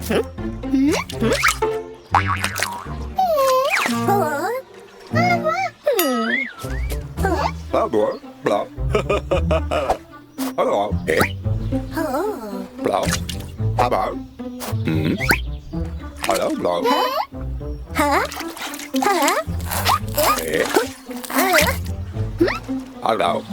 Blah. Blah. Hello. Blah. Hello. Hello, blah. Hello.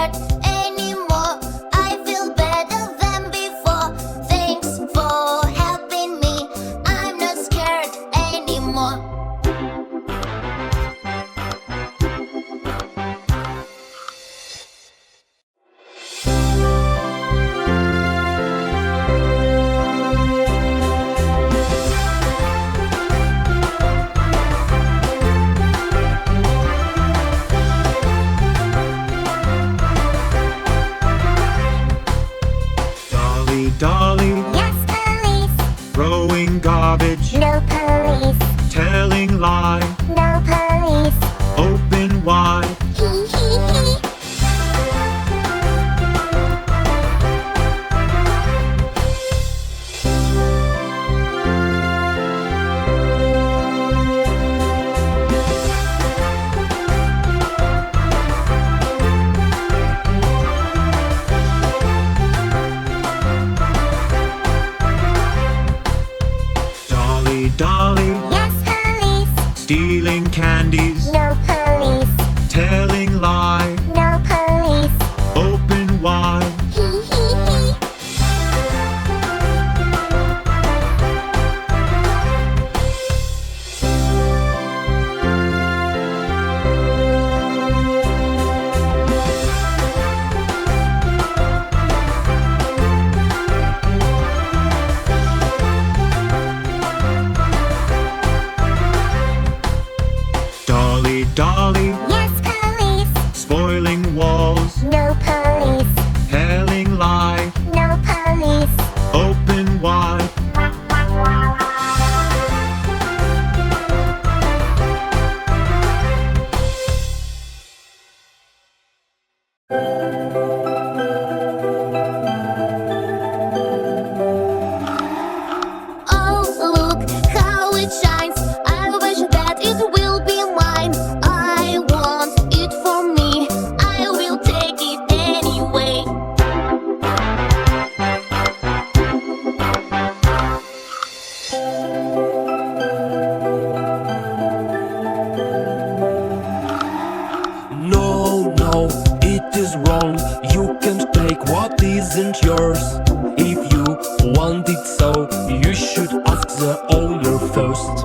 scared anymore. I feel better than before. Thanks for helping me. I'm not scared anymore. Dolly, Yes, police. throwing garbage, No police. telling lie, No police. open wide. Hee hee hee. Dolly, Yes, police. stealing candies, No police. telling lie, No police. open wide. Hee hee hee. Dolly, Yes, police. spoiling walls, No police. telling lie, No police. open wide. Oh, look how it shines. I wish that it will be mine. I want it for me. I will take it anyway. No, it is wrong. You can't take what isn't yours. If you want it so, you should ask the owner first.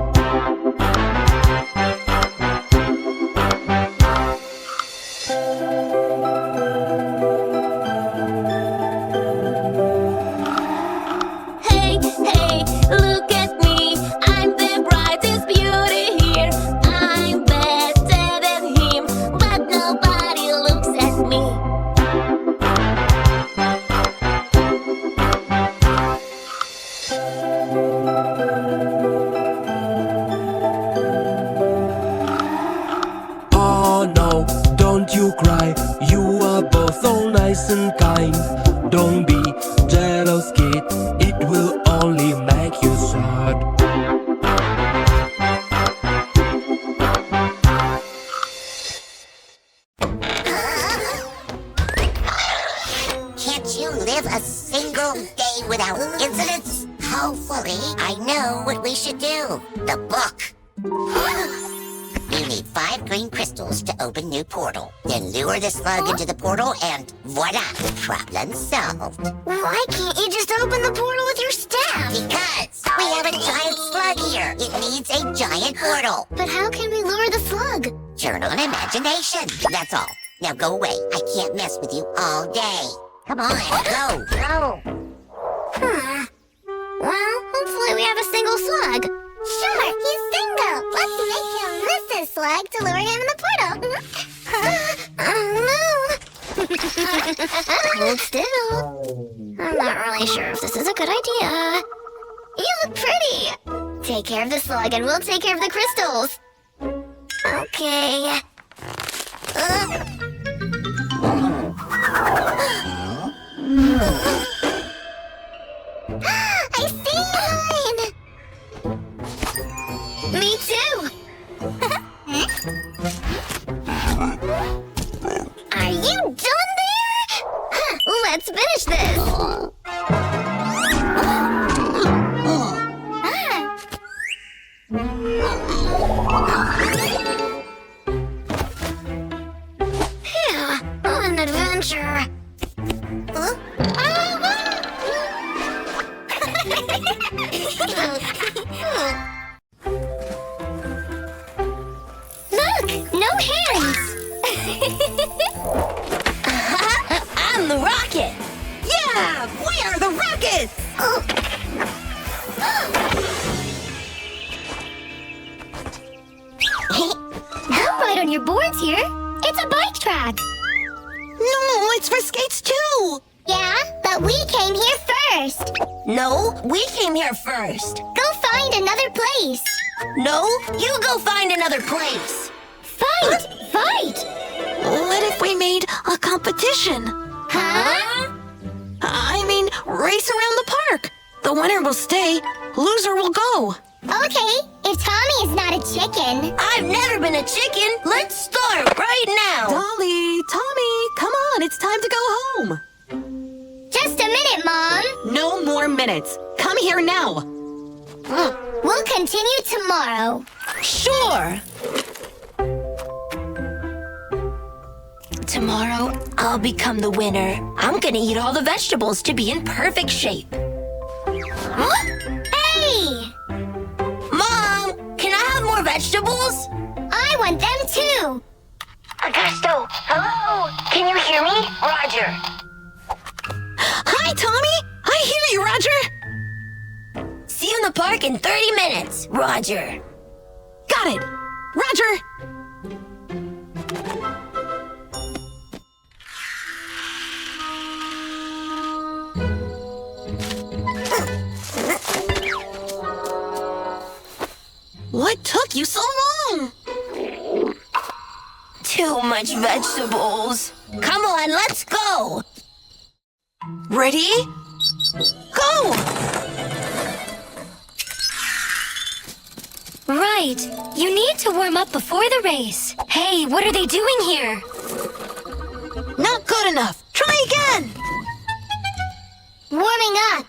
Hey, hey, look at me. I'm the brightest beauty here. I'm better than him, but nobody looks at me. Oh no, don't you cry. You are both so nice and kind. Don't be jealous, kid. It will only make you sad. Can't you live a single day without incidents? Hopefully, I know what we should do. The book. You need 5 green crystals to open new portal. Then lure the slug into the portal and voila! Problem solved. Why can't you just open the portal with your staff? Because we have a giant slug here. It needs a giant portal. But how can we lure the slug? Turn on imagination. That's all. Now go away. I can't mess with you all day. Come on, go. Well, hopefully we have a single slug. Sure, he's single. Let's make him miss his slug to lure him in the portal. Oh no. Hold still. I'm not really sure if this is a good idea. You look pretty. Take care of the slug and we'll take care of the crystals. Okay. I see mine! Me too! Are you done there? Let's finish this! Phew, what an adventure! It's a bike track. No, it's for skates too. Yeah, but we came here first. No, we came here first. Go find another place. No, you go find another place. Fight! Fight! What if we made a competition? Huh? I mean, race around the park. The winner will stay, loser will go. Okay, if Tommy is not a chicken. I've never been a chicken. Let's start right now. Dolly, Tommy, come on, it's time to go home. Just a minute, Mom. No more minutes. Come here now. We'll continue tomorrow. Sure. Tomorrow, I'll become the winner. I'm gonna eat all the vegetables to be in perfect shape. Hey! Mom, can I have more vegetables? I want them too. Augusto, hello? Can you hear me? Roger. Hi, Tommy. I hear you, Roger. See you in the park in 30 minutes, Roger. Got it. Roger. What took you so long? Too much vegetables. Come on, let's go. Ready? Go! Right. You need to warm up before the race. Hey, what are they doing here? Not good enough. Try again. Warming up.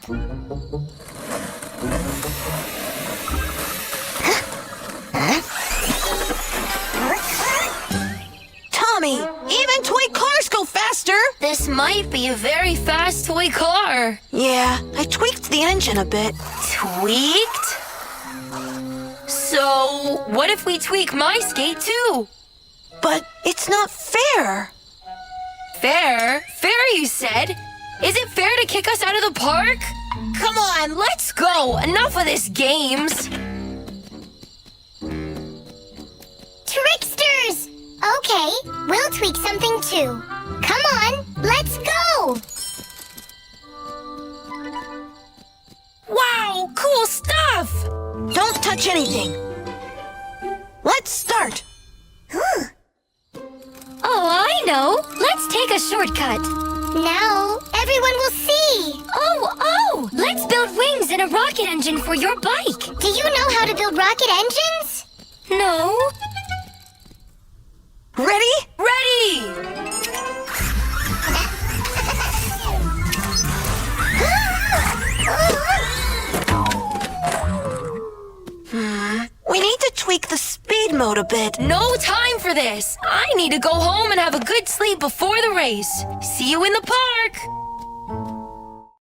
Tommy, even toy cars go faster. This might be a very fast toy car. Yeah, I tweaked the engine a bit. Tweaked? So, what if we tweak my skate too? But it's not fair. Fair? Fair, you said? Is it fair to kick us out of the park? Come on, let's go. Enough of this games. Tricksters! Okay, we'll tweak something too. Come on, let's go! Wow, cool stuff! Don't touch anything. Let's start. Oh, I know. Let's take a shortcut. Now, everyone will see. Oh! Let's build wings and a rocket engine for your bike. Do you know how to build rocket engines? No? Ready? Ready! We need to tweak the speed mode a bit. No time for this. I need to go home and have a good sleep before the race. See you in the park.